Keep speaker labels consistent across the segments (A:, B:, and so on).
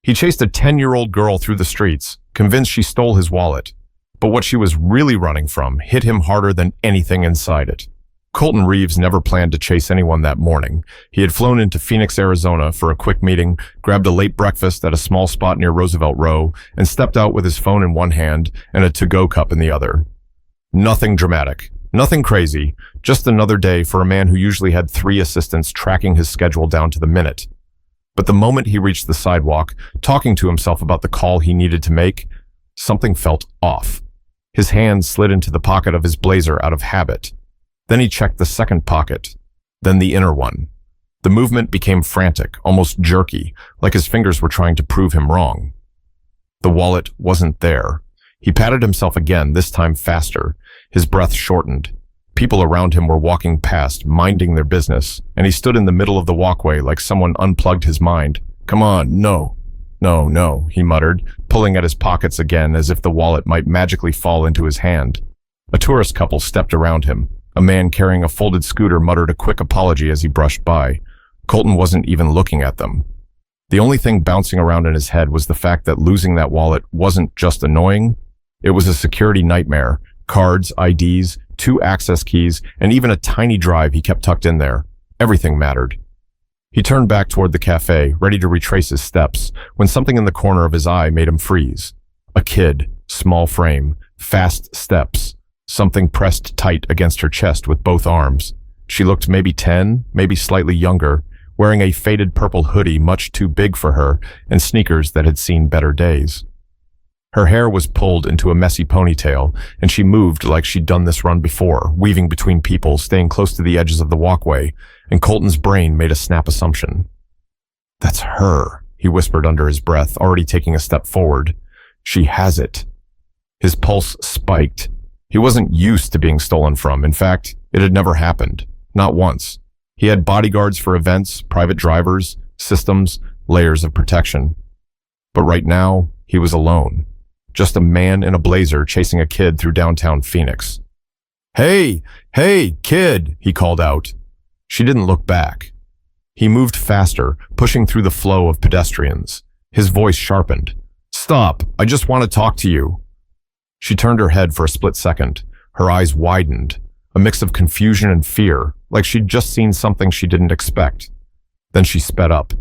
A: He chased a 10-year-old girl through the streets, convinced she stole his wallet. But what she was really running from hit him harder than anything inside it. Colton Reeves never planned to chase anyone that morning. He had flown into Phoenix, Arizona for a quick meeting, grabbed a late breakfast at a small spot near Roosevelt Row, and stepped out with his phone in one hand and a to-go cup in the other. Nothing dramatic, nothing crazy, just another day for a man who usually had 3 assistants tracking his schedule down to the minute. But the moment he reached the sidewalk, talking to himself about the call he needed to make, something felt off. His hand slid into the pocket of his blazer out of habit. Then he checked the second pocket, then the inner one. The movement became frantic, almost jerky, like his fingers were trying to prove him wrong. The wallet wasn't there. He patted himself again, this time faster. His breath shortened. People around him were walking past, minding their business, and he stood in the middle of the walkway like someone unplugged his mind. "Come on, no, he muttered, pulling at his pockets again as if the wallet might magically fall into his hand. A tourist couple stepped around him. A man carrying a folded scooter muttered a quick apology as he brushed by. Colton wasn't even looking at them. The only thing bouncing around in his head was the fact that losing that wallet wasn't just annoying, it was a security nightmare. Cards, IDs, 2 access keys, and even a tiny drive he kept tucked in there. Everything mattered. He turned back toward the cafe, ready to retrace his steps, when something in the corner of his eye made him freeze. A kid, small frame, fast steps. Something pressed tight against her chest with both arms. She looked maybe 10, maybe slightly younger, wearing a faded purple hoodie much too big for her and sneakers that had seen better days. Her hair was pulled into a messy ponytail, and she moved like she'd done this run before, weaving between people, staying close to the edges of the walkway, and Colton's brain made a snap assumption. "That's her," he whispered under his breath, already taking a step forward. "She has it." His pulse spiked. He wasn't used to being stolen from. In fact, it had never happened. Not once. He had bodyguards for events, private drivers, systems, layers of protection. But right now, he was alone. Just a man in a blazer chasing a kid through downtown Phoenix. Hey, kid," he called out. She didn't look back. He moved faster, pushing through the flow of pedestrians. His voice sharpened. "Stop, I just want to talk to you." She turned her head for a split second. Her eyes widened, a mix of confusion and fear, like she'd just seen something she didn't expect. Then she sped up.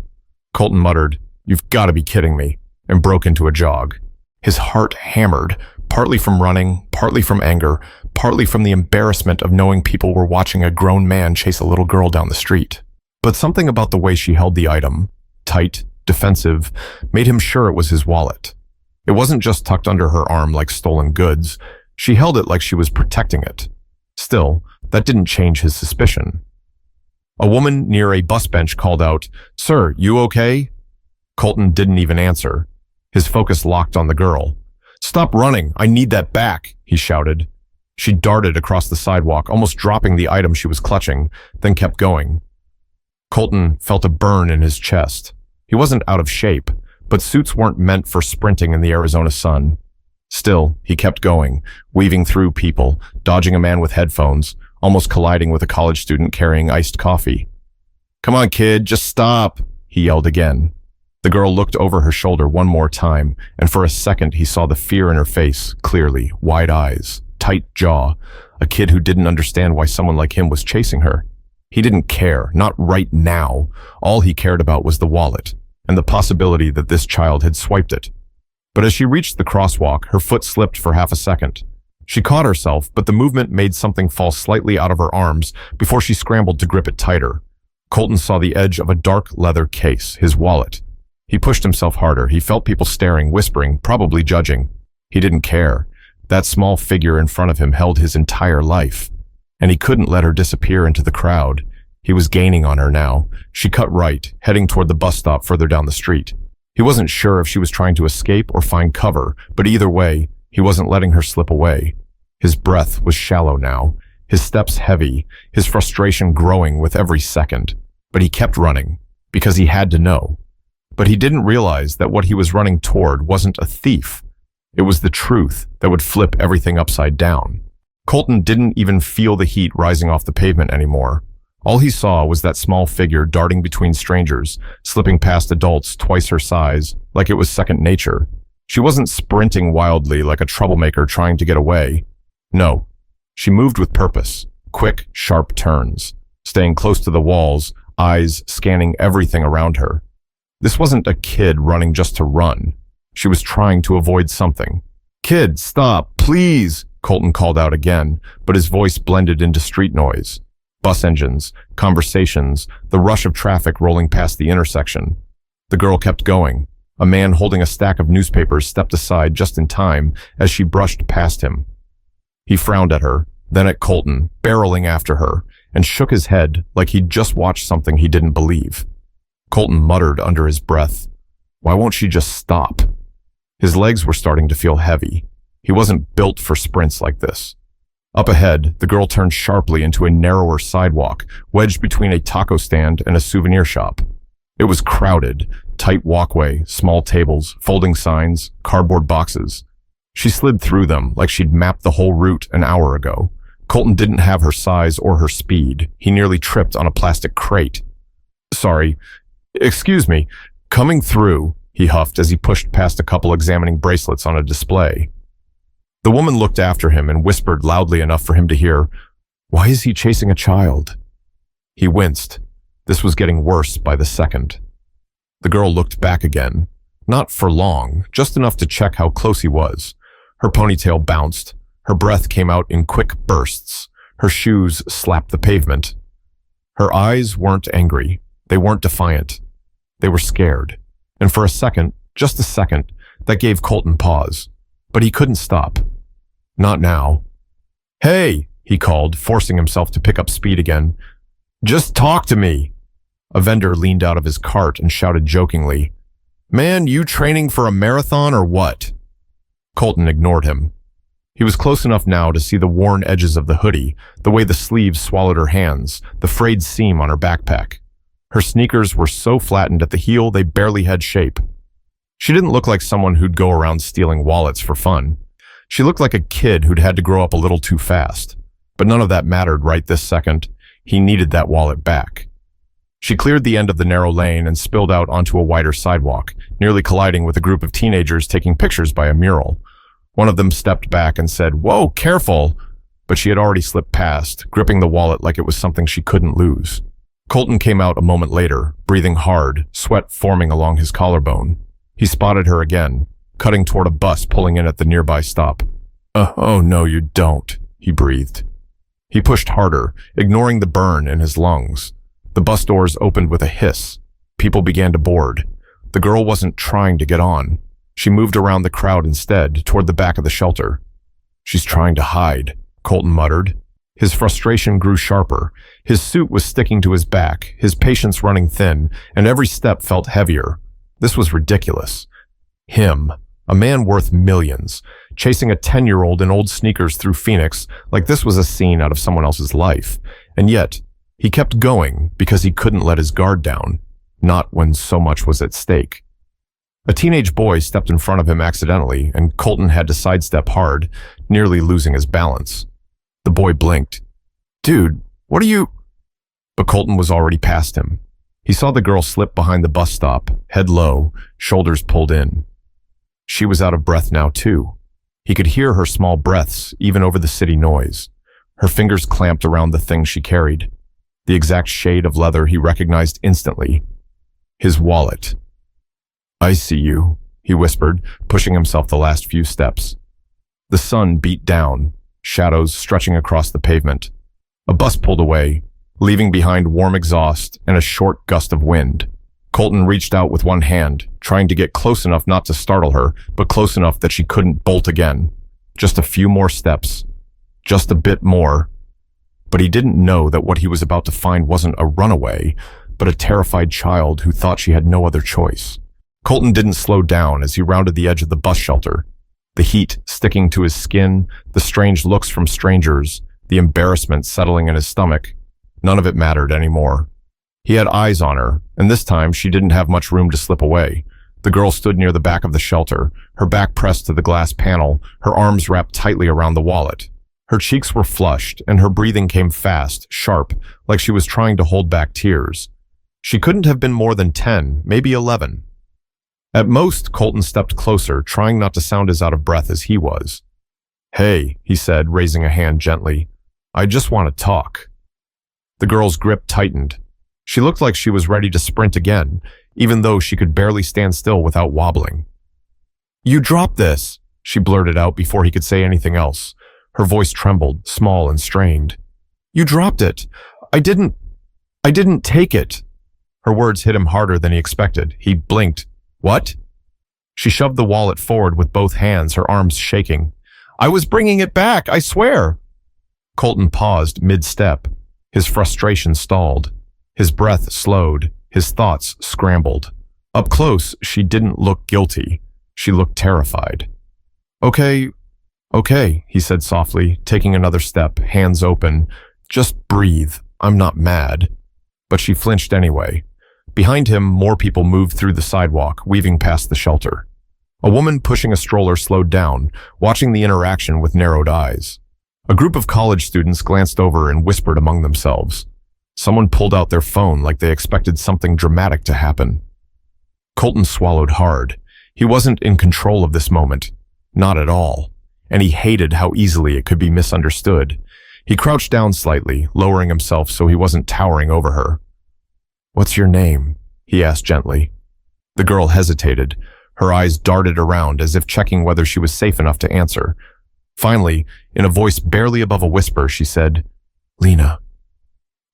A: Colton muttered, "You've got to be kidding me," and broke into a jog. His heart hammered, partly from running, partly from anger, partly from the embarrassment of knowing people were watching a grown man chase a little girl down the street. But something about the way she held the item, tight, defensive, made him sure it was his wallet. It wasn't just tucked under her arm like stolen goods. She held it like she was protecting it. Still, that didn't change his suspicion. A woman near a bus bench called out, "Sir, you okay?" Colton didn't even answer. His focus locked on the girl. "Stop running, I need that back," he shouted. She darted across the sidewalk, almost dropping the item she was clutching, then kept going. Colton felt a burn in his chest. He wasn't out of shape, but suits weren't meant for sprinting in the Arizona sun. Still, he kept going, weaving through people, dodging a man with headphones, almost colliding with a college student carrying iced coffee. "Come on, kid, just stop," he yelled again. The girl looked over her shoulder one more time, and for a second he saw the fear in her face, clearly, wide eyes, tight jaw, a kid who didn't understand why someone like him was chasing her. He didn't care, not right now. All he cared about was the wallet, and the possibility that this child had swiped it. But as she reached the crosswalk, her foot slipped for half a second. She caught herself, but the movement made something fall slightly out of her arms before she scrambled to grip it tighter. Colton saw the edge of a dark leather case, his wallet. He pushed himself harder. He felt people staring, whispering, probably judging. He didn't care. That small figure in front of him held his entire life. And he couldn't let her disappear into the crowd. He was gaining on her now. She cut right, heading toward the bus stop further down the street. He wasn't sure if she was trying to escape or find cover, but either way, he wasn't letting her slip away. His breath was shallow now, his steps heavy, his frustration growing with every second. But he kept running, because he had to know. But he didn't realize that what he was running toward wasn't a thief. It was the truth that would flip everything upside down. Colton didn't even feel the heat rising off the pavement anymore. All he saw was that small figure darting between strangers, slipping past adults twice her size, like it was second nature. She wasn't sprinting wildly like a troublemaker trying to get away. No, she moved with purpose, quick, sharp turns, staying close to the walls, eyes scanning everything around her. This wasn't a kid running just to run. She was trying to avoid something. "Kid, stop, please," Colton called out again, but his voice blended into street noise. Bus engines, conversations, the rush of traffic rolling past the intersection. The girl kept going. A man holding a stack of newspapers stepped aside just in time as she brushed past him. He frowned at her, then at Colton, barreling after her, and shook his head like he'd just watched something he didn't believe. Colton muttered under his breath, "Why won't she just stop?" His legs were starting to feel heavy. He wasn't built for sprints like this. Up ahead, the girl turned sharply into a narrower sidewalk, wedged between a taco stand and a souvenir shop. It was crowded, tight walkway, small tables, folding signs, cardboard boxes. She slid through them like she'd mapped the whole route an hour ago. Colton didn't have her size or her speed. He nearly tripped on a plastic crate. "Sorry. Excuse me. Coming through," he huffed as he pushed past a couple examining bracelets on a display. The woman looked after him and whispered loudly enough for him to hear, "Why is he chasing a child?" He winced. This was getting worse by the second. The girl looked back again. Not for long, just enough to check how close he was. Her ponytail bounced. Her breath came out in quick bursts. Her shoes slapped the pavement. Her eyes weren't angry. They weren't defiant. They were scared. And for a second, just a second, that gave Colton pause. But he couldn't stop. Not now. "Hey," he called, forcing himself to pick up speed again. "Just talk to me." A vendor leaned out of his cart and shouted jokingly, "Man, you training for a marathon or what?" Colton ignored him. He was close enough now to see the worn edges of the hoodie, the way the sleeves swallowed her hands, the frayed seam on her backpack. Her sneakers were so flattened at the heel they barely had shape. She didn't look like someone who'd go around stealing wallets for fun. She looked like a kid who'd had to grow up a little too fast. But none of that mattered right this second. He needed that wallet back. She cleared the end of the narrow lane and spilled out onto a wider sidewalk, nearly colliding with a group of teenagers taking pictures by a mural. One of them stepped back and said, "Whoa, careful!" But she had already slipped past, gripping the wallet like it was something she couldn't lose. Colton came out a moment later, breathing hard, sweat forming along his collarbone. He spotted her again, cutting toward a bus pulling in at the nearby stop. Oh no, you don't," he breathed. He pushed harder, ignoring the burn in his lungs. The bus doors opened with a hiss. People began to board. The girl wasn't trying to get on. She moved around the crowd instead, toward the back of the shelter. "She's trying to hide," Colton muttered. His frustration grew sharper. His suit was sticking to his back, his patience running thin, and every step felt heavier. This was ridiculous. Him, a man worth millions, chasing a 10-year-old in old sneakers through Phoenix like this was a scene out of someone else's life. And yet, he kept going because he couldn't let his guard down, not when so much was at stake. A teenage boy stepped in front of him accidentally, and Colton had to sidestep hard, nearly losing his balance. The boy blinked. "Dude, what are you—" But Colton was already past him. He saw the girl slip behind the bus stop, head low, shoulders pulled in. She was out of breath now, too. He could hear her small breaths, even over the city noise. Her fingers clamped around the thing she carried. The exact shade of leather he recognized instantly. His wallet. "I see you," he whispered, pushing himself the last few steps. The sun beat down, shadows stretching across the pavement. A bus pulled away, leaving behind warm exhaust and a short gust of wind. Colton reached out with one hand, trying to get close enough not to startle her, but close enough that she couldn't bolt again. Just a few more steps. Just a bit more. But he didn't know that what he was about to find wasn't a runaway, but a terrified child who thought she had no other choice. Colton didn't slow down as he rounded the edge of the bus shelter. The heat sticking to his skin, the strange looks from strangers, the embarrassment settling in his stomach. None of it mattered anymore. He had eyes on her, and this time she didn't have much room to slip away. The girl stood near the back of the shelter, her back pressed to the glass panel, her arms wrapped tightly around the wallet. Her cheeks were flushed, and her breathing came fast, sharp, like she was trying to hold back tears. She couldn't have been more than 10, maybe 11. At most, Colton stepped closer, trying not to sound as out of breath as he was. "Hey," he said, raising a hand gently. "I just want to talk." The girl's grip tightened. She looked like she was ready to sprint again, even though she could barely stand still without wobbling. "You dropped this," she blurted out before he could say anything else. Her voice trembled, small and strained. "You dropped it. I didn't take it." Her words hit him harder than he expected. He blinked. "What?" She shoved the wallet forward with both hands, her arms shaking. "I was bringing it back, I swear." Colton paused mid-step. His frustration stalled. His breath slowed. His thoughts scrambled. Up close, she didn't look guilty. She looked terrified. Okay, he said softly, taking another step, hands open. "Just breathe. I'm not mad." But she flinched anyway. Behind him, more people moved through the sidewalk, weaving past the shelter. A woman pushing a stroller slowed down, watching the interaction with narrowed eyes. A group of college students glanced over and whispered among themselves. Someone pulled out their phone like they expected something dramatic to happen. Colton swallowed hard. He wasn't in control of this moment. Not at all. And he hated how easily it could be misunderstood. He crouched down slightly, lowering himself so he wasn't towering over her. "What's your name?" he asked gently. The girl hesitated. Her eyes darted around as if checking whether she was safe enough to answer. Finally, in a voice barely above a whisper, she said, "Lena."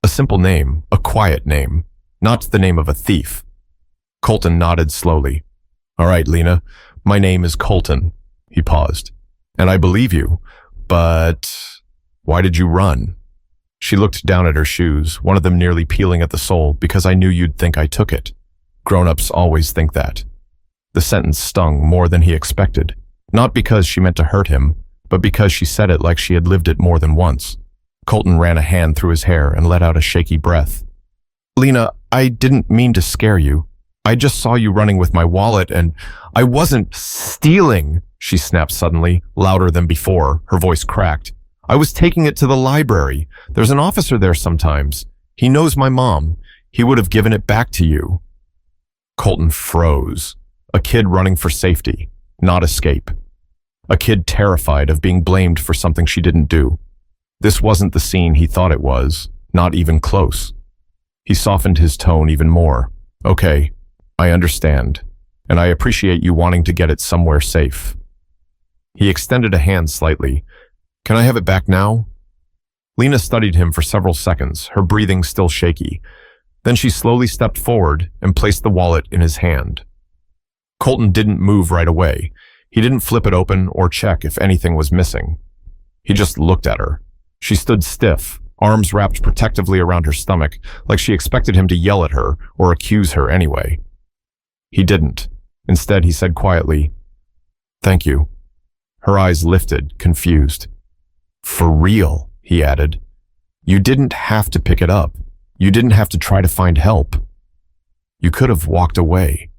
A: A simple name, a quiet name, not the name of a thief. Colton nodded slowly. "All right, Lena, my name is Colton." He paused. "And I believe you, but why did you run?" She looked down at her shoes, one of them nearly peeling at the sole. "Because I knew you'd think I took it. Grown-ups always think that." The sentence stung more than he expected, not because she meant to hurt him, but because she said it like she had lived it more than once. Colton ran a hand through his hair and let out a shaky breath. "Lena, I didn't mean to scare you. I just saw you running with my wallet and I wasn't stealing," she snapped suddenly, louder than before, her voice cracked. "I was taking it to the library. There's an officer there sometimes. He knows my mom. He would have given it back to you." Colton froze. A kid running for safety, not escape. A kid terrified of being blamed for something she didn't do. This wasn't the scene he thought it was, not even close. He softened his tone even more. "Okay, I understand, and I appreciate you wanting to get it somewhere safe." He extended a hand slightly. "Can I have it back now?" Lena studied him for several seconds, her breathing still shaky. Then she slowly stepped forward and placed the wallet in his hand. Colton didn't move right away. He didn't flip it open or check if anything was missing. He just looked at her. She stood stiff, arms wrapped protectively around her stomach, like she expected him to yell at her or accuse her anyway. He didn't. Instead, he said quietly, "Thank you." Her eyes lifted, confused. "For real," he added. "You didn't have to pick it up. You didn't have to try to find help. You could have walked away."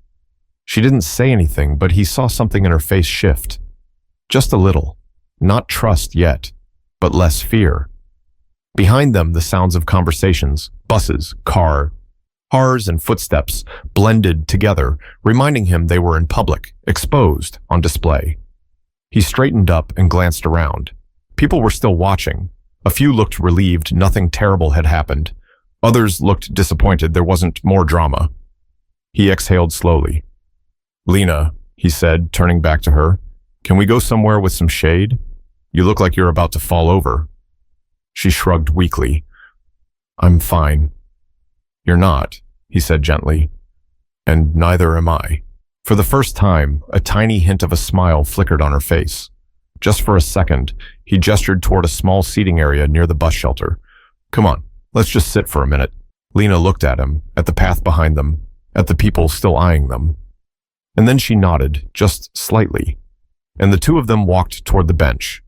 A: She didn't say anything, but he saw something in her face shift. Just a little. Not trust yet, but less fear. Behind them, the sounds of conversations, buses, cars and footsteps blended together, reminding him they were in public, exposed, on display. He straightened up and glanced around. People were still watching. A few looked relieved nothing terrible had happened. Others looked disappointed there wasn't more drama. He exhaled slowly. "Lena," he said, turning back to her, "can we go somewhere with some shade? You look like you're about to fall over." She shrugged weakly. "I'm fine." "You're not," he said gently. "And neither am I." For the first time, a tiny hint of a smile flickered on her face. Just for a second, he gestured toward a small seating area near the bus shelter. "Come on, let's just sit for a minute." Lena looked at him, at the path behind them, at the people still eyeing them. And then she nodded, just slightly, and the two of them walked toward the bench.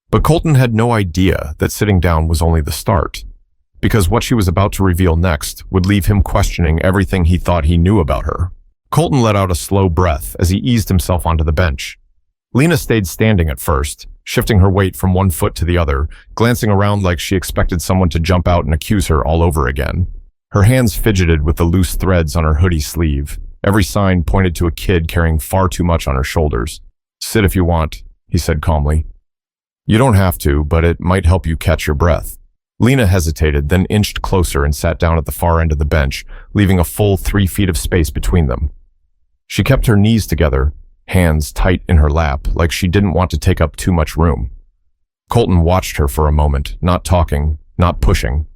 A: But Colton had no idea that sitting down was only the start, because what she was about to reveal next would leave him questioning everything he thought he knew about her. Colton let out a slow breath as he eased himself onto the bench. Lena stayed standing at first, shifting her weight from one foot to the other, glancing around like she expected someone to jump out and accuse her all over again. Her hands fidgeted with the loose threads on her hoodie sleeve. Every sign pointed to a kid carrying far too much on her shoulders. "Sit if you want," he said calmly. "You don't have to, but it might help you catch your breath." Lena hesitated, then inched closer and sat down at the far end of the bench, leaving a full 3 feet of space between them. She kept her knees together, hands tight in her lap, like she didn't want to take up too much room. Colton watched her for a moment, not talking, not pushing.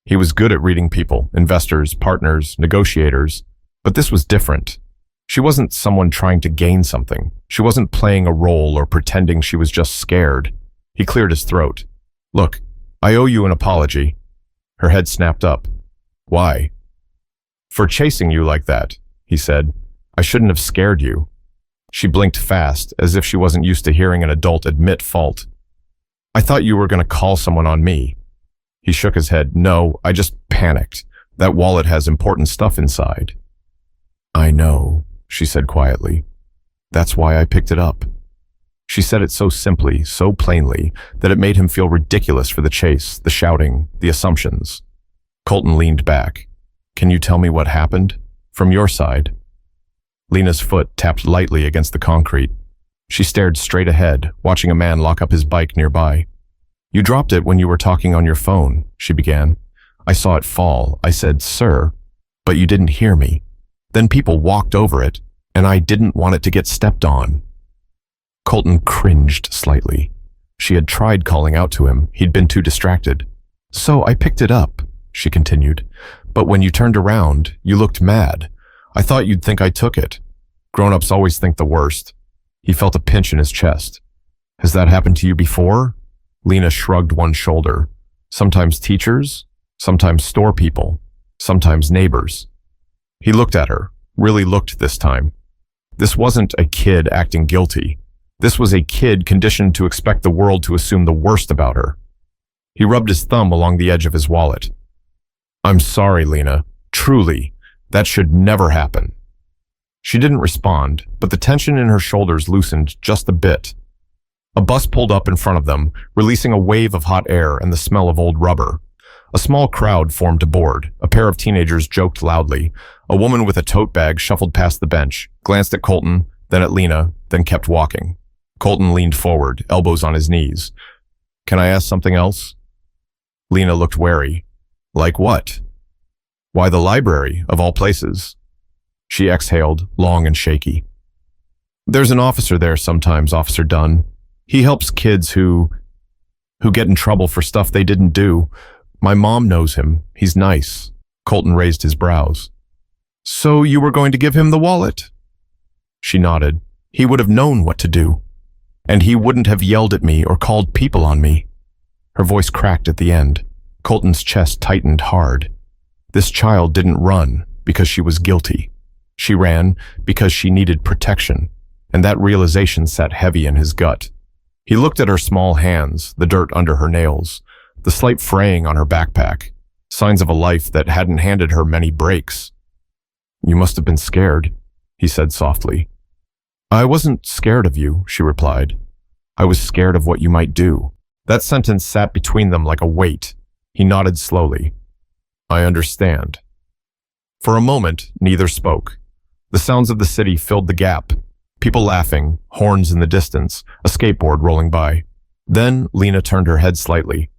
A: He was good at reading people, investors, partners, negotiators, but this was different. She wasn't someone trying to gain something. She wasn't playing a role or pretending she was just scared. He cleared his throat. "Look, I owe you an apology." Her head snapped up. "Why?" "For chasing you like that," he said. "I shouldn't have scared you." She blinked fast, as if she wasn't used to hearing an adult admit fault. "I thought you were going to call someone on me." He shook his head. "No, I just panicked. That wallet has important stuff inside." "I know," she said quietly. "That's why I picked it up." She said it so simply, so plainly, that it made him feel ridiculous for the chase, the shouting, the assumptions. Colton leaned back. "Can you tell me what happened? From your side?" Lena's foot tapped lightly against the concrete. She stared straight ahead, watching a man lock up his bike nearby. "You dropped it when you were talking on your phone," she began. "I saw it fall. I said, 'Sir,' but you didn't hear me. Then people walked over it, and I didn't want it to get stepped on." Colton cringed slightly. She had tried calling out to him. He'd been too distracted. "So I picked it up," she continued. "But when you turned around, you looked mad. I thought you'd think I took it. Grown-ups always think the worst." He felt a pinch in his chest. "Has that happened to you before?" Lena shrugged one shoulder. "Sometimes teachers, sometimes store people, sometimes neighbors." He looked at her, really looked this time. This wasn't a kid acting guilty. This was a kid conditioned to expect the world to assume the worst about her. He rubbed his thumb along the edge of his wallet. "I'm sorry, Lena. Truly. That should never happen." She didn't respond, but the tension in her shoulders loosened just a bit. A bus pulled up in front of them, releasing a wave of hot air and the smell of old rubber. A small crowd formed aboard. A pair of teenagers joked loudly. A woman with a tote bag shuffled past the bench, glanced at Colton, then at Lena, then kept walking. Colton leaned forward, elbows on his knees. "Can I ask something else?" Lena looked wary. "Like what?" "Why the library, of all places?" She exhaled, long and shaky. "There's an officer there sometimes, Officer Dunn. He helps kids who get in trouble for stuff they didn't do. My mom knows him. He's nice." Colton raised his brows. "So you were going to give him the wallet?" She nodded. "He would have known what to do. And he wouldn't have yelled at me or called people on me." Her voice cracked at the end. Colton's chest tightened hard. This child didn't run because she was guilty. She ran because she needed protection, and that realization sat heavy in his gut. He looked at her small hands, the dirt under her nails, the slight fraying on her backpack, signs of a life that hadn't handed her many breaks. "You must have been scared," he said softly. "I wasn't scared of you," she replied. "I was scared of what you might do." That sentence sat between them like a weight. He nodded slowly. "I understand." For a moment, neither spoke. The sounds of the city filled the gap. People laughing, horns in the distance, a skateboard rolling by. Then Lena turned her head slightly.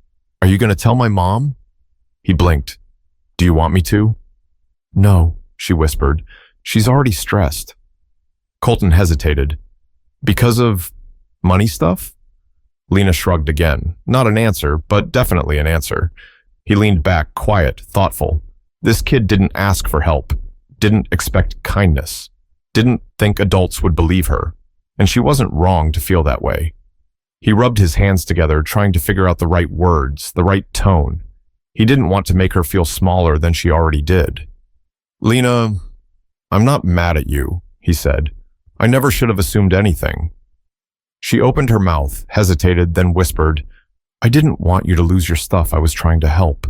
A: "Are you going to tell my mom?" He blinked. "Do you want me to?" "No," she whispered. "She's already stressed." Colton hesitated. "Because of money stuff?" Lena shrugged again. Not an answer, but definitely an answer. He leaned back, quiet, thoughtful. This kid didn't ask for help, didn't expect kindness, didn't think adults would believe her, and she wasn't wrong to feel that way. He rubbed his hands together, trying to figure out the right words, the right tone. He didn't want to make her feel smaller than she already did. "Lena, I'm not mad at you," he said. "I never should have assumed anything." She opened her mouth, hesitated, then whispered, "I didn't want you to lose your stuff. I was trying to help."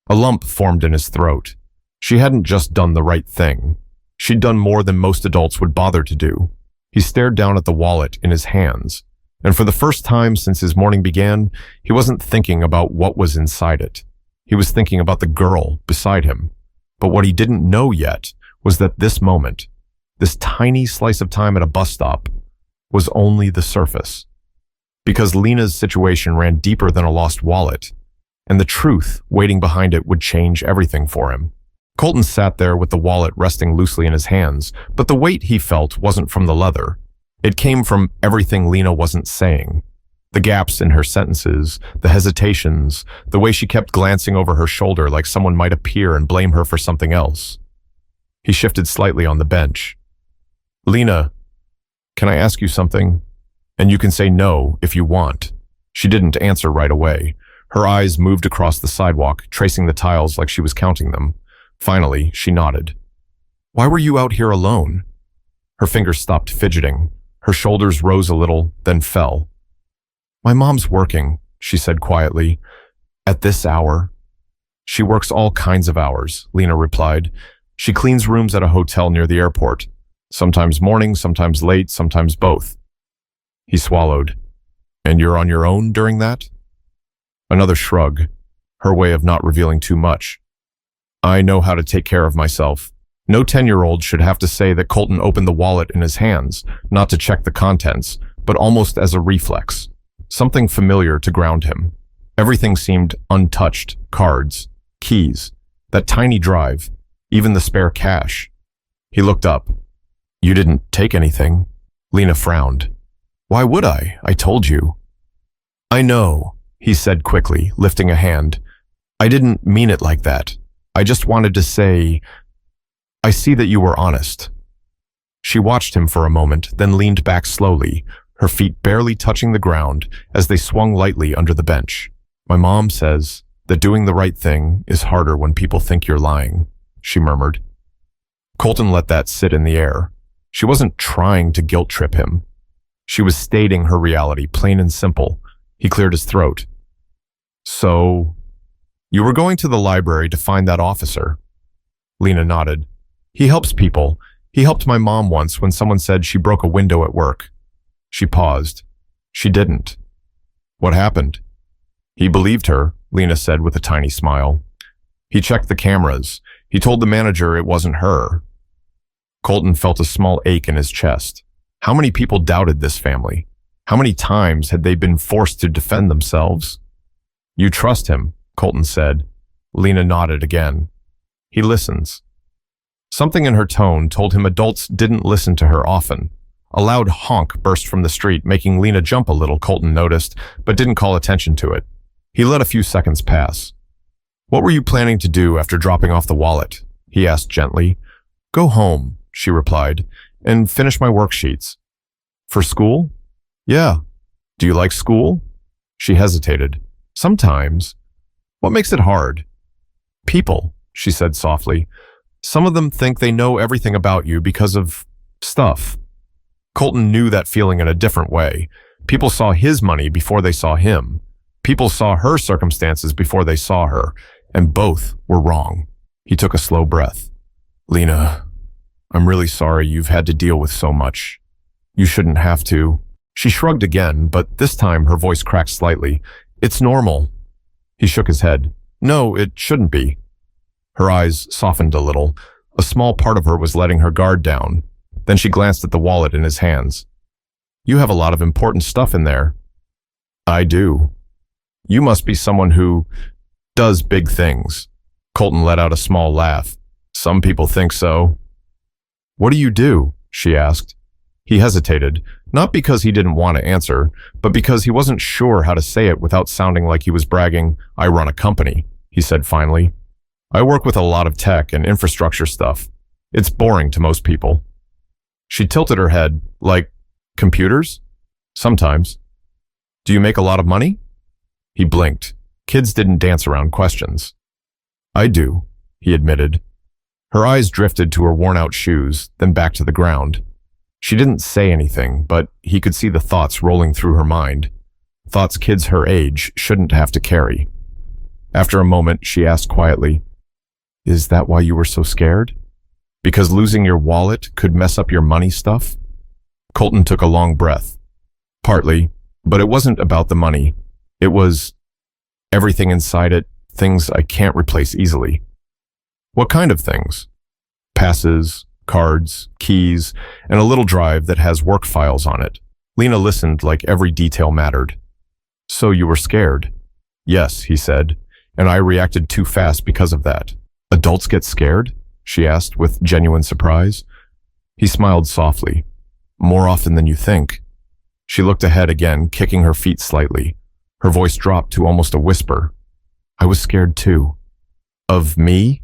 A: A lump formed in his throat. She hadn't just done the right thing. She'd done more than most adults would bother to do. He stared down at the wallet in his hands. And for the first time since his morning began, he wasn't thinking about what was inside it. He was thinking about the girl beside him. But what he didn't know yet was that this moment, this tiny slice of time at a bus stop, was only the surface. Because Lena's situation ran deeper than a lost wallet, and the truth waiting behind it would change everything for him. Colton sat there with the wallet resting loosely in his hands, but the weight he felt wasn't from the leather. It came from everything Lena wasn't saying. The gaps in her sentences, the hesitations, the way she kept glancing over her shoulder like someone might appear and blame her for something else. He shifted slightly on the bench. "Lena, can I ask you something? And you can say no if you want." She didn't answer right away. Her eyes moved across the sidewalk, tracing the tiles like she was counting them. Finally, she nodded. "Why were you out here alone?" Her fingers stopped fidgeting. Her shoulders rose a little, then fell. "My mom's working," she said quietly. "At this hour?" "She works all kinds of hours," Lena replied. "She cleans rooms at a hotel near the airport. Sometimes morning, sometimes late, sometimes both." He swallowed. "And you're on your own during that?" Another shrug, her way of not revealing too much. "I know how to take care of myself." No 10-year-old should have to say that Colton opened the wallet in his hands, not to check the contents, but almost as a reflex. Something familiar to ground him. Everything seemed untouched. Cards, keys, that tiny drive, even the spare cash. He looked up. "You didn't take anything." Lena frowned. "Why would I? I told you." "I know," he said quickly, lifting a hand. "I didn't mean it like that. I just wanted to say, I see that you were honest." She watched him for a moment, then leaned back slowly, her feet barely touching the ground as they swung lightly under the bench. "My mom says that doing the right thing is harder when people think you're lying," she murmured. Colton let that sit in the air. She wasn't trying to guilt trip him. She was stating her reality, plain and simple. He cleared his throat. "So, you were going to the library to find that officer?" Lena nodded. "He helps people. He helped my mom once when someone said she broke a window at work." She paused. "She didn't." "What happened?" "He believed her," Lena said with a tiny smile. "He checked the cameras. He told the manager it wasn't her." Colton felt a small ache in his chest. How many people doubted this family? How many times had they been forced to defend themselves? "You trust him," Colton said. Lena nodded again. "He listens." Something in her tone told him adults didn't listen to her often. A loud honk burst from the street, making Lena jump a little, Colton noticed, but didn't call attention to it. He let a few seconds pass. "What were you planning to do after dropping off the wallet?" he asked gently. "Go home," she replied, "and finish my worksheets." "For school?" "Yeah." "Do you like school?" She hesitated. "Sometimes." "What makes it hard?" "People," she said softly. "Some of them think they know everything about you because of stuff." Colton knew that feeling in a different way. People saw his money before they saw him. People saw her circumstances before they saw her, and both were wrong. He took a slow breath. "Lena, I'm really sorry you've had to deal with so much. You shouldn't have to." She shrugged again, but this time her voice cracked slightly. "It's normal." He shook his head. "No, it shouldn't be." Her eyes softened a little. A small part of her was letting her guard down. Then she glanced at the wallet in his hands. "You have a lot of important stuff in there." "I do." "You must be someone who does big things." Colton let out a small laugh. "Some people think so." "What do you do?" she asked. He hesitated, not because he didn't want to answer, but because he wasn't sure how to say it without sounding like he was bragging. "I run a company," he said finally. "I work with a lot of tech and infrastructure stuff. It's boring to most people." She tilted her head, like, "Computers?" "Sometimes." "Do you make a lot of money?" He blinked. Kids didn't dance around questions. "I do," he admitted. Her eyes drifted to her worn-out shoes, then back to the ground. She didn't say anything, but he could see the thoughts rolling through her mind. Thoughts kids her age shouldn't have to carry. After a moment, she asked quietly, "Is that why you were so scared? Because losing your wallet could mess up your money stuff?" Colton took a long breath. "Partly. But it wasn't about the money. It was everything inside it, things I can't replace easily. What kind of things? Passes, cards, keys, and a little drive that has work files on it. Lena listened like every detail mattered. So you were scared? Yes, he said, and I reacted too fast because of that. Adults get scared? She asked with genuine surprise. He smiled softly. More often than you think. She looked ahead again, kicking her feet slightly. Her voice dropped to almost a whisper. I was scared too. Of me?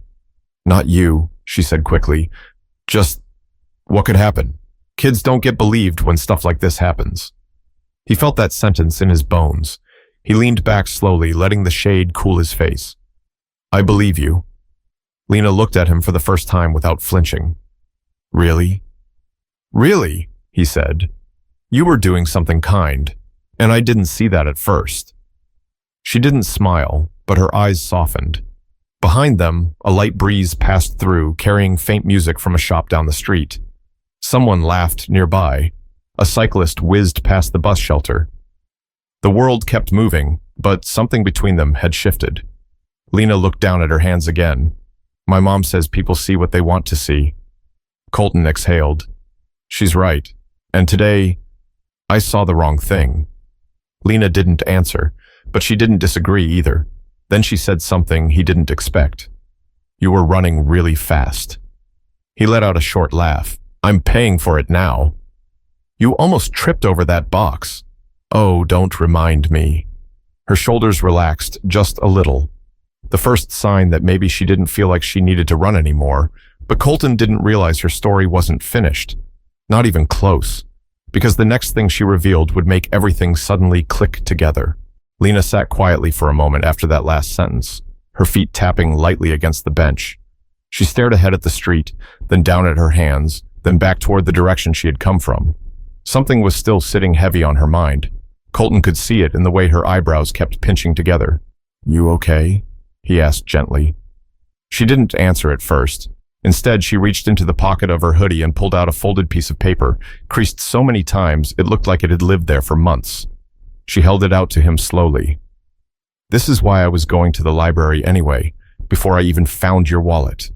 A: Not you, she said quickly. Just what could happen? Kids don't get believed when stuff like this happens. He felt that sentence in his bones. He leaned back slowly, letting the shade cool his face. I believe you. Lena looked at him for the first time without flinching. Really? Really, he said. You were doing something kind, and I didn't see that at first. She didn't smile, but her eyes softened. Behind them, a light breeze passed through, carrying faint music from a shop down the street. Someone laughed nearby. A cyclist whizzed past the bus shelter. The world kept moving, but something between them had shifted. Lena looked down at her hands again. My mom says people see what they want to see. Colton exhaled. She's right. And today, I saw the wrong thing. Lena didn't answer, but she didn't disagree either. Then she said something he didn't expect. You were running really fast. He let out a short laugh. I'm paying for it now. You almost tripped over that box. Oh, don't remind me. Her shoulders relaxed just a little. The first sign that maybe she didn't feel like she needed to run anymore, but Colton didn't realize her story wasn't finished. Not even close. Because the next thing she revealed would make everything suddenly click together. Lena sat quietly for a moment after that last sentence, her feet tapping lightly against the bench. She stared ahead at the street, then down at her hands, then back toward the direction she had come from. Something was still sitting heavy on her mind. Colton could see it in the way her eyebrows kept pinching together. You okay? He asked gently. She didn't answer at first. Instead, she reached into the pocket of her hoodie and pulled out a folded piece of paper, creased so many times it looked like it had lived there for months. She held it out to him slowly. This is why I was going to the library anyway, before I even found your wallet.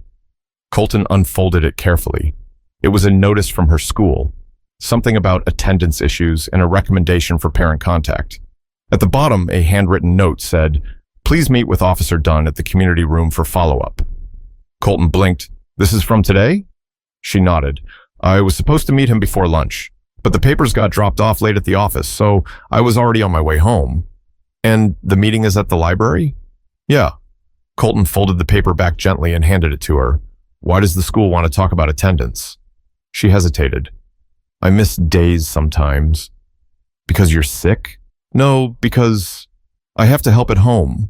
A: Colton unfolded it carefully. It was a notice from her school, something about attendance issues and a recommendation for parent contact. At the bottom, a handwritten note said, Please meet with Officer Dunn at the community room for follow-up. Colton blinked. This is from today? She nodded. I was supposed to meet him before lunch, but the papers got dropped off late at the office, so I was already on my way home. And the meeting is at the library? Yeah. Colton folded the paper back gently and handed it to her. Why does the school want to talk about attendance? She hesitated. I miss days sometimes. Because you're sick? No, because I have to help at home.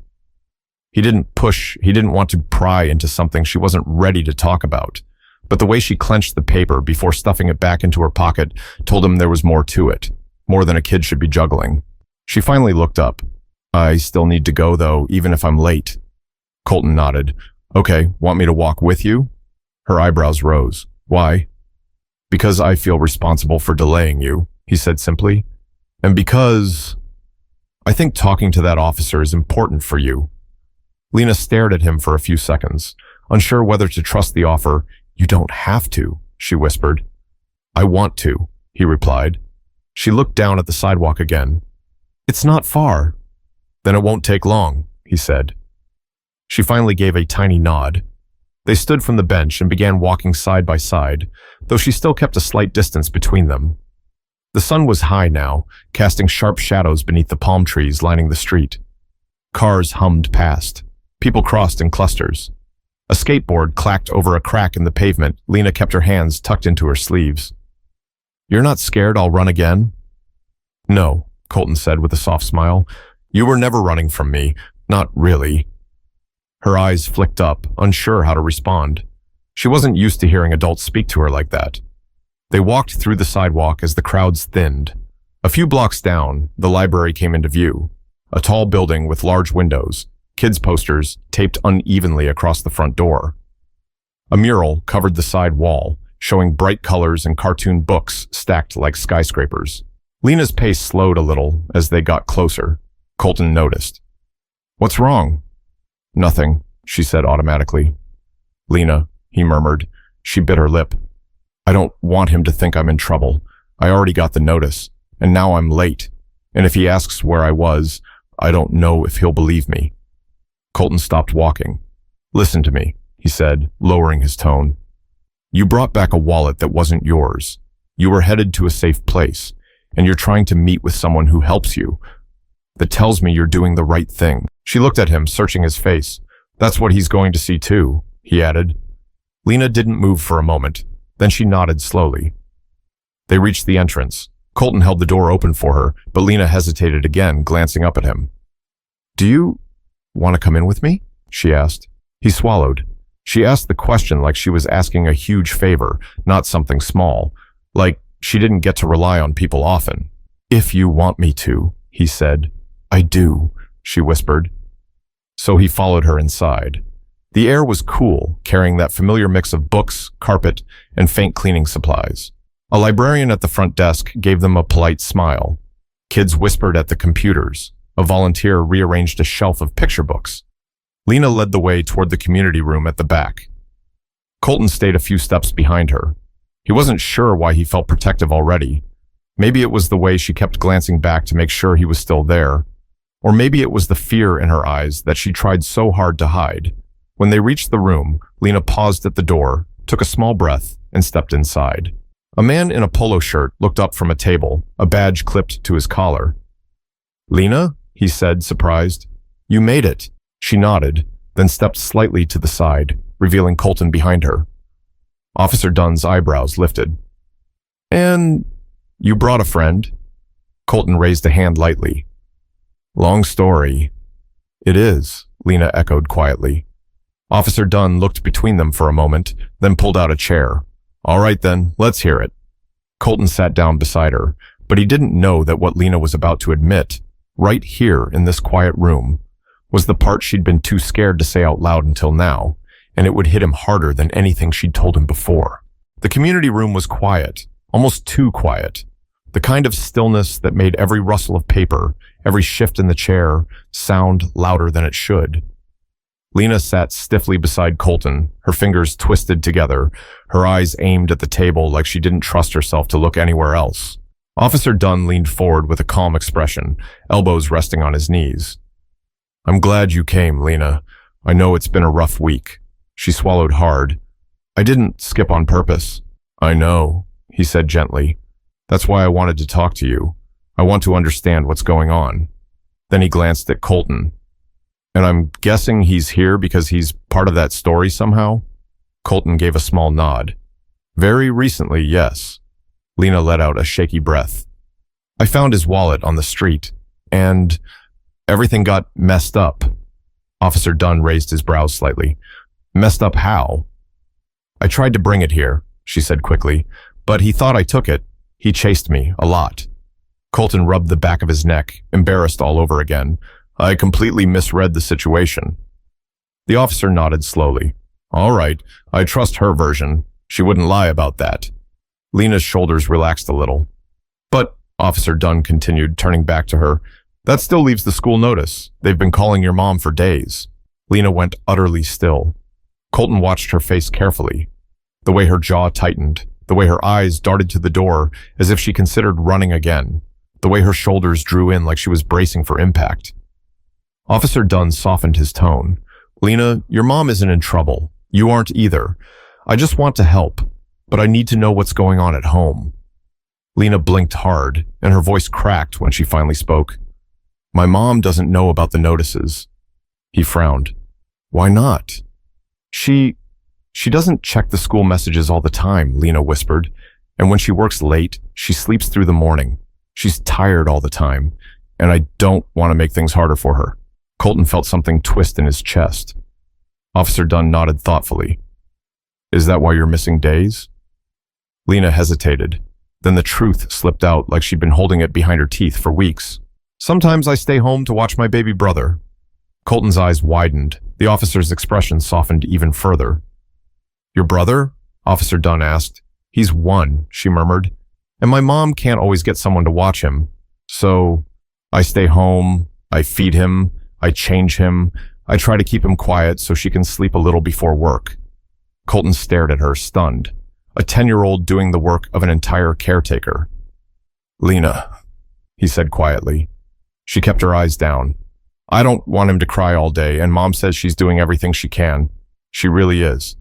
A: He didn't want to pry into something she wasn't ready to talk about. But the way she clenched the paper before stuffing it back into her pocket told him there was more to it, more than a kid should be juggling. She finally looked up. I still need to go, though, even if I'm late. Colton nodded. Okay, want me to walk with you? Her eyebrows rose. Why? Because I feel responsible for delaying you, he said simply. And because I think talking to that officer is important for you. Lena stared at him for a few seconds, unsure whether to trust the offer. You don't have to, she whispered. I want to, he replied. She looked down at the sidewalk again. It's not far. Then it won't take long, he said. She finally gave a tiny nod. They stood from the bench and began walking side by side, though she still kept a slight distance between them. The sun was high now, casting sharp shadows beneath the palm trees lining the street. Cars hummed past. People crossed in clusters. A skateboard clacked over a crack in the pavement. Lena kept her hands tucked into her sleeves. You're not scared I'll run again? No, Colton said with a soft smile. You were never running from me. Not really. Her eyes flicked up, unsure how to respond. She wasn't used to hearing adults speak to her like that. They walked through the sidewalk as the crowds thinned. A few blocks down, the library came into view. A tall building with large windows, kids' posters taped unevenly across the front door. A mural covered the side wall, showing bright colors and cartoon books stacked like skyscrapers. Lena's pace slowed a little as they got closer. Colton noticed. "What's wrong?" "Nothing," she said automatically. "Lena," he murmured. She bit her lip. "I don't want him to think I'm in trouble. I already got the notice, and now I'm late. And if he asks where I was, I don't know if he'll believe me." Colton stopped walking. "Listen to me," he said, lowering his tone. "You brought back a wallet that wasn't yours. You were headed to a safe place, and you're trying to meet with someone who helps you. That tells me you're doing the right thing." She looked at him, searching his face. "That's what he's going to see too," he added. Lena didn't move for a moment. Then she nodded slowly. They reached the entrance. Colton held the door open for her, but Lena hesitated again, glancing up at him. "Do you want to come in with me?" she asked. He swallowed. She asked the question like she was asking a huge favor, not something small, like she didn't get to rely on people often. "If you want me to," he said. "I do," she whispered. So he followed her inside. The air was cool, carrying that familiar mix of books, carpet, and faint cleaning supplies. A librarian at the front desk gave them a polite smile. Kids whispered at the computers. A volunteer rearranged a shelf of picture books. Lena led the way toward the community room at the back. Colton stayed a few steps behind her. He wasn't sure why he felt protective already. Maybe it was the way she kept glancing back to make sure he was still there. Or maybe it was the fear in her eyes that she tried so hard to hide. When they reached the room, Lena paused at the door, took a small breath, and stepped inside. A man in a polo shirt looked up from a table, a badge clipped to his collar. "Lena?" he said, surprised. "You made it." She nodded, then stepped slightly to the side, revealing Colton behind her. Officer Dunn's eyebrows lifted. "And you brought a friend?" Colton raised a hand lightly. "Long story." "It is," Lena echoed quietly. Officer Dunn looked between them for a moment, then pulled out a chair. "All right then, let's hear it." Colton sat down beside her, but he didn't know that what Lena was about to admit, right here in this quiet room, was the part she'd been too scared to say out loud until now, and it would hit him harder than anything she'd told him before. The community room was quiet, almost too quiet. The kind of stillness that made every rustle of paper, every shift in the chair, sound louder than it should. Lena sat stiffly beside Colton, her fingers twisted together, her eyes aimed at the table like she didn't trust herself to look anywhere else. Officer Dunn leaned forward with a calm expression, elbows resting on his knees. "I'm glad you came, Lena. I know it's been a rough week." She swallowed hard. "I didn't skip on purpose." "I know," he said gently. "That's why I wanted to talk to you. I want to understand what's going on." Then he glanced at Colton. "And I'm guessing he's here because he's part of that story somehow?" Colton gave a small nod. "Very recently, yes." Lena let out a shaky breath. "I found his wallet on the street, and everything got messed up." Officer Dunn raised his brows slightly. "Messed up how?" "I tried to bring it here," she said quickly, "but he thought I took it. He chased me a lot." Colton rubbed the back of his neck, embarrassed all over again. "I completely misread the situation." The officer nodded slowly. "All right, I trust her version. She wouldn't lie about that." Lena's shoulders relaxed a little. "But," Officer Dunn continued, turning back to her, "that still leaves the school notice. They've been calling your mom for days." Lena went utterly still. Colton watched her face carefully. The way her jaw tightened, the way her eyes darted to the door as if she considered running again, the way her shoulders drew in like she was bracing for impact. Officer Dunn softened his tone. "Lena, your mom isn't in trouble. You aren't either. I just want to help, but I need to know what's going on at home." Lena blinked hard, and her voice cracked when she finally spoke. "My mom doesn't know about the notices." He frowned. "Why not?" She doesn't check the school messages all the time," Lena whispered. "And when she works late, she sleeps through the morning. She's tired all the time, and I don't want to make things harder for her." Colton felt something twist in his chest. Officer Dunn nodded thoughtfully. "Is that why you're missing days?" Lena hesitated. Then the truth slipped out like she'd been holding it behind her teeth for weeks. "Sometimes I stay home to watch my baby brother." Colton's eyes widened. The officer's expression softened even further. "Your brother?" Officer Dunn asked. "He's one," she murmured. And my mom can't always get someone to watch him. So I stay home, I feed him, I change him, I try to keep him quiet so she can sleep a little before work. Colton stared at her, stunned. A 10-year-old doing the work of an entire caretaker. Lena, he said quietly. She kept her eyes down. I don't want him to cry all day, and Mom says she's doing everything she can. She really is.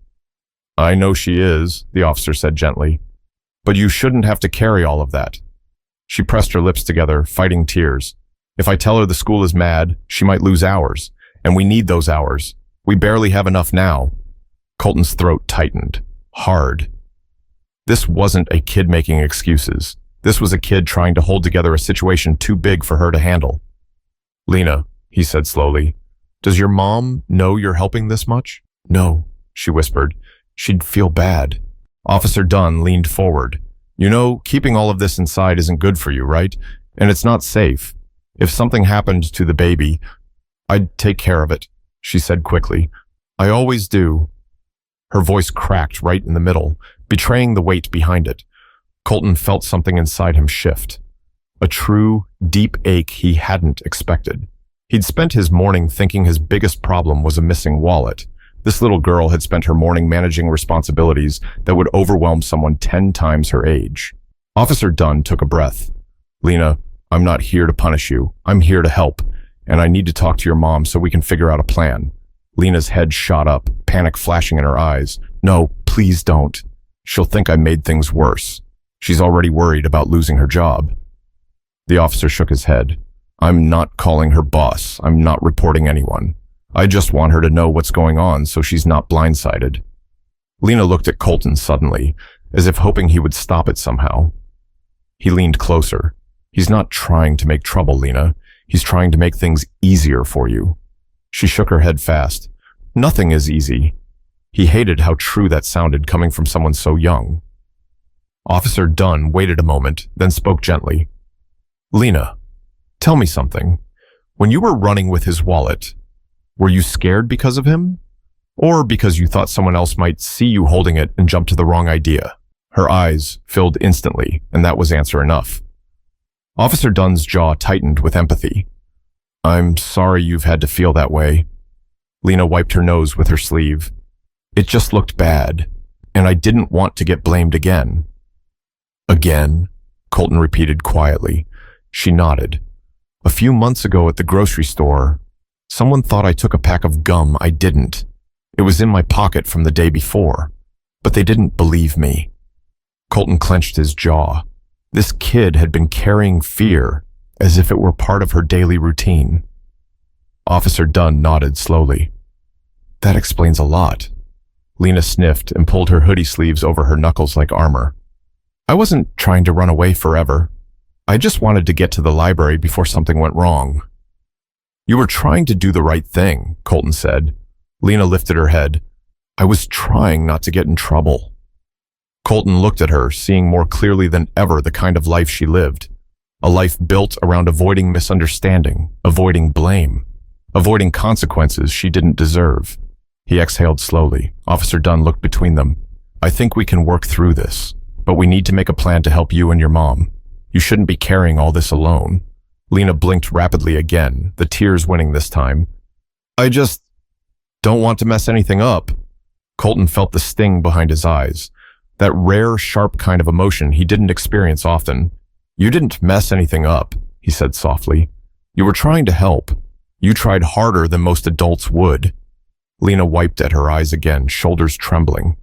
A: I know she is, the officer said gently. But you shouldn't have to carry all of that. She pressed her lips together, fighting tears. If I tell her the school is mad, she might lose hours, and we need those hours. We barely have enough now. Colton's throat tightened, hard. This wasn't a kid making excuses. This was a kid trying to hold together a situation too big for her to handle. Lena, he said slowly, does your mom know you're helping this much? No, she whispered. She'd feel bad. Officer Dunn leaned forward. You know, keeping all of this inside isn't good for you, right? And it's not safe. If something happened to the baby, I'd take care of it, she said quickly. I always do. Her voice cracked right in the middle, betraying the weight behind it. Colton felt something inside him shift. A true, deep ache he hadn't expected. He'd spent his morning thinking his biggest problem was a missing wallet. This little girl had spent her morning managing responsibilities that would overwhelm someone 10 times her age. Officer Dunn took a breath. Lena, I'm not here to punish you. I'm here to help. And I need to talk to your mom so we can figure out a plan. Lena's head shot up, panic flashing in her eyes. No, please don't. She'll think I made things worse. She's already worried about losing her job. The officer shook his head. I'm not calling her boss. I'm not reporting anyone. I just want her to know what's going on so she's not blindsided. Lena looked at Colton suddenly, as if hoping he would stop it somehow. He leaned closer. He's not trying to make trouble, Lena. He's trying to make things easier for you. She shook her head fast. Nothing is easy. He hated how true that sounded coming from someone so young. Officer Dunn waited a moment, then spoke gently. Lena, tell me something. When you were running with his wallet, were you scared because of him? Or because you thought someone else might see you holding it and jump to the wrong idea? Her eyes filled instantly, and that was answer enough. Officer Dunn's jaw tightened with empathy. I'm sorry you've had to feel that way. Lena wiped her nose with her sleeve. It just looked bad, and I didn't want to get blamed again. Again? Colton repeated quietly. She nodded. A few months ago at the grocery store, someone thought I took a pack of gum. I didn't. It was in my pocket from the day before, but they didn't believe me. Colton clenched his jaw. This kid had been carrying fear as if it were part of her daily routine. Officer Dunn nodded slowly. That explains a lot. Lena sniffed and pulled her hoodie sleeves over her knuckles like armor. I wasn't trying to run away forever. I just wanted to get to the library before something went wrong. You were trying to do the right thing, Colton said. Lena lifted her head. I was trying not to get in trouble. Colton looked at her, seeing more clearly than ever the kind of life she lived. A life built around avoiding misunderstanding, avoiding blame, avoiding consequences she didn't deserve. He exhaled slowly. Officer Dunn looked between them. I think we can work through this, but we need to make a plan to help you and your mom. You shouldn't be carrying all this alone. Lena blinked rapidly again, the tears winning this time. I just don't want to mess anything up. Colton felt the sting behind his eyes. That rare, sharp kind of emotion he didn't experience often. You didn't mess anything up, he said softly. You were trying to help. You tried harder than most adults would. Lena wiped at her eyes again, shoulders trembling.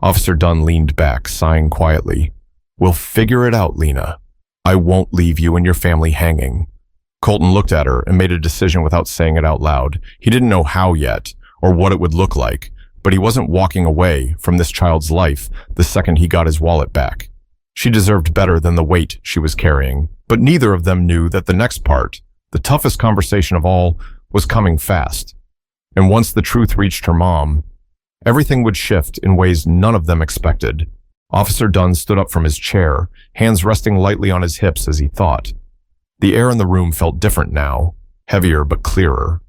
A: Officer Dunn leaned back, sighing quietly. We'll figure it out, Lena. I won't leave you and your family hanging. Colton looked at her and made a decision without saying it out loud. He didn't know how yet, or what it would look like, but he wasn't walking away from this child's life the second he got his wallet back. She deserved better than the weight she was carrying, but neither of them knew that the next part, the toughest conversation of all, was coming fast. And once the truth reached her mom, everything would shift in ways none of them expected. Officer Dunn stood up from his chair, hands resting lightly on his hips as he thought. The air in the room felt different now, heavier but clearer.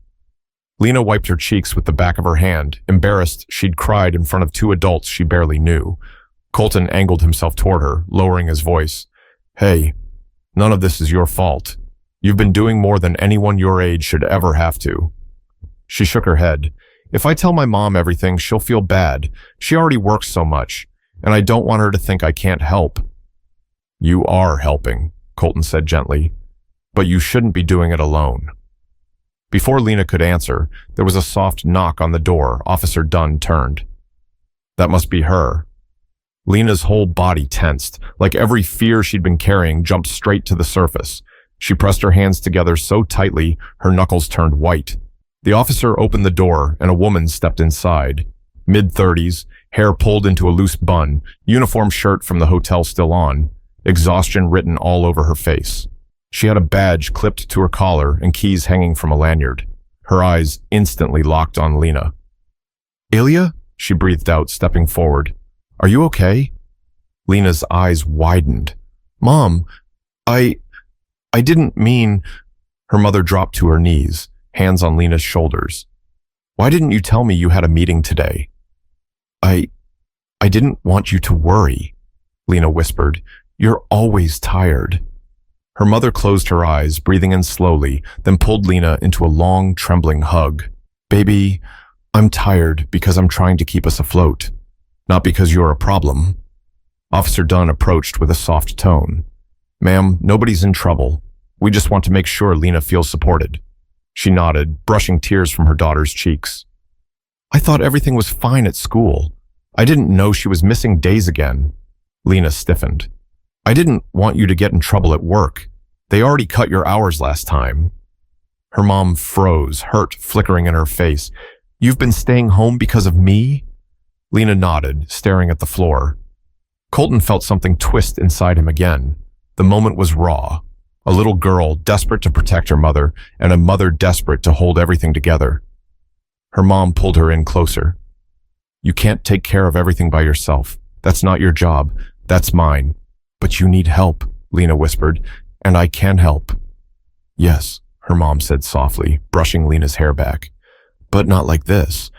A: Lena wiped her cheeks with the back of her hand, embarrassed she'd cried in front of two adults she barely knew. Colton angled himself toward her, lowering his voice. Hey, none of this is your fault. You've been doing more than anyone your age should ever have to. She shook her head. If I tell my mom everything, she'll feel bad. She already works so much, and I don't want her to think I can't help. You are helping, Colton said gently, but you shouldn't be doing it alone. Before Lena could answer, there was a soft knock on the door. Officer Dunn turned. That must be her. Lena's whole body tensed, like every fear she'd been carrying jumped straight to the surface. She pressed her hands together so tightly, her knuckles turned white. The officer opened the door, and a woman stepped inside. Mid-30s, hair pulled into a loose bun, uniform shirt from the hotel still on, exhaustion written all over her face. She had a badge clipped to her collar and keys hanging from a lanyard. Her eyes instantly locked on Lena. Ilya? She breathed out, stepping forward. Are you okay? Lena's eyes widened. Mom, I didn't mean... Her mother dropped to her knees, hands on Lena's shoulders. Why didn't you tell me you had a meeting today? I didn't want you to worry, Lena whispered. You're always tired. Her mother closed her eyes, breathing in slowly, then pulled Lena into a long, trembling hug. Baby, I'm tired because I'm trying to keep us afloat, not because you're a problem. Officer Dunn approached with a soft tone. Ma'am, nobody's in trouble. We just want to make sure Lena feels supported. She nodded, brushing tears from her daughter's cheeks. I thought everything was fine at school. I didn't know she was missing days again. Lena stiffened. I didn't want you to get in trouble at work. They already cut your hours last time. Her mom froze, hurt flickering in her face. You've been staying home because of me? Lena nodded, staring at the floor. Colton felt something twist inside him again. The moment was raw. A little girl desperate to protect her mother, and a mother desperate to hold everything together. Her mom pulled her in closer. You can't take care of everything by yourself. That's not your job. That's mine. But you need help, Lena whispered, and I can help. Yes, her mom said softly, brushing Lena's hair back. But not like this.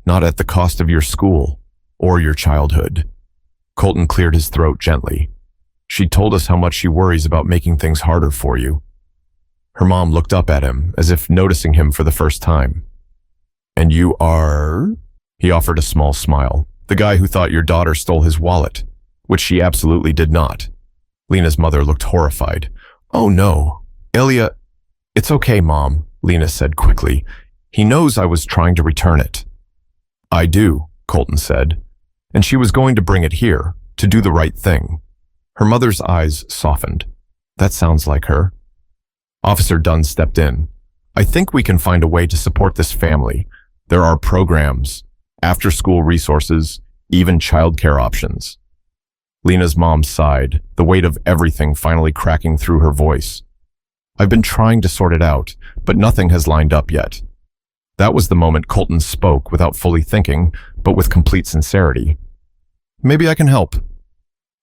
A: Not at the cost of your school or your childhood. Colton cleared his throat gently. She told us how much she worries about making things harder for you. Her mom looked up at him, as if noticing him for the first time. And you are? He offered a small smile. The guy who thought your daughter stole his wallet, which she absolutely did not. Lena's mother looked horrified. Oh no, Ilya. It's okay, Mom, Lena said quickly. He knows I was trying to return it. I do, Colton said. And she was going to bring it here, to do the right thing. Her mother's eyes softened. That sounds like her. Officer Dunn stepped in. I think we can find a way to support this family. There are programs, after-school resources, even childcare options. Lena's mom sighed, the weight of everything finally cracking through her voice. I've been trying to sort it out, but nothing has lined up yet. That was the moment Colton spoke without fully thinking, but with complete sincerity. Maybe I can help.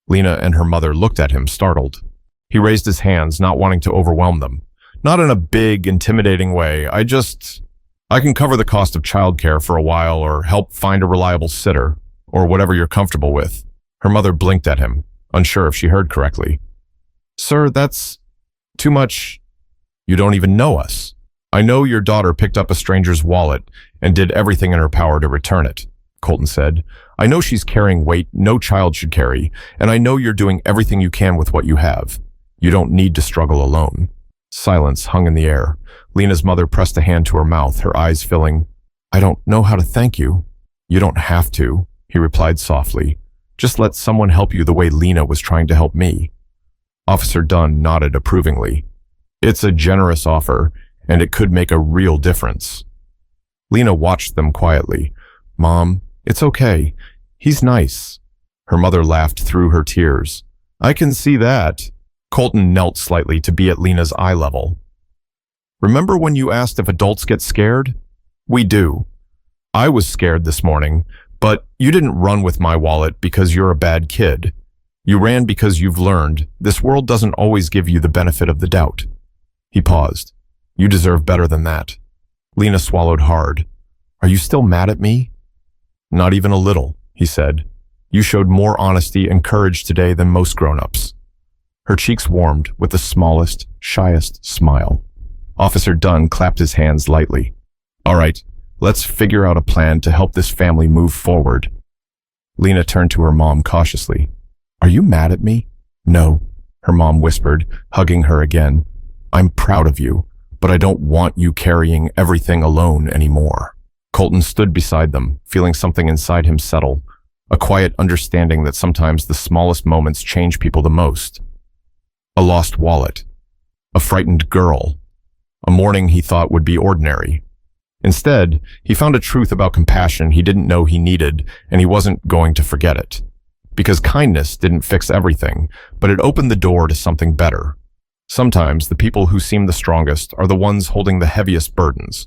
A: Lena and her mother looked at him, startled. He raised his hands, not wanting to overwhelm them. Not in a big, intimidating way. I can cover the cost of childcare for a while or help find a reliable sitter, or whatever you're comfortable with. Her mother blinked at him, unsure if she heard correctly. Sir, that's too much. You don't even know us. I know your daughter picked up a stranger's wallet and did everything in her power to return it, Colton said. I know she's carrying weight no child should carry, and I know you're doing everything you can with what you have. You don't need to struggle alone. Silence hung in the air. Lena's mother pressed a hand to her mouth, her eyes filling. I don't know how to thank you. You don't have to, he replied softly. Just let someone help you the way Lena was trying to help me. Officer Dunn nodded approvingly. It's a generous offer, and it could make a real difference. Lena watched them quietly. Mom, it's okay. He's nice. Her mother laughed through her tears. I can see that. Colton knelt slightly to be at Lena's eye level. Remember when you asked if adults get scared? We do. I was scared this morning, but you didn't run with my wallet because you're a bad kid. You ran because you've learned this world doesn't always give you the benefit of the doubt. He paused. You deserve better than that. Lena swallowed hard. Are you still mad at me? Not even a little, he said. You showed more honesty and courage today than most grown-ups." Her cheeks warmed with the smallest, shyest smile. Officer Dunn clapped his hands lightly. "All right, let's figure out a plan to help this family move forward." Lena turned to her mom cautiously. "Are you mad at me?" "No," her mom whispered, hugging her again. "I'm proud of you, but I don't want you carrying everything alone anymore." Colton stood beside them, feeling something inside him settle, a quiet understanding that sometimes the smallest moments change people the most. A lost wallet, a frightened girl, a morning he thought would be ordinary. Instead, he found a truth about compassion he didn't know he needed, and he wasn't going to forget it. Because kindness didn't fix everything, but it opened the door to something better. Sometimes the people who seem the strongest are the ones holding the heaviest burdens.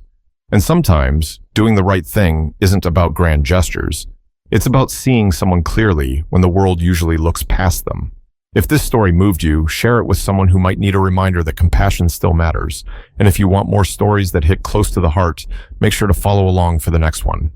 A: And sometimes doing the right thing isn't about grand gestures. It's about seeing someone clearly when the world usually looks past them. If this story moved you, share it with someone who might need a reminder that compassion still matters. And if you want more stories that hit close to the heart, make sure to follow along for the next one.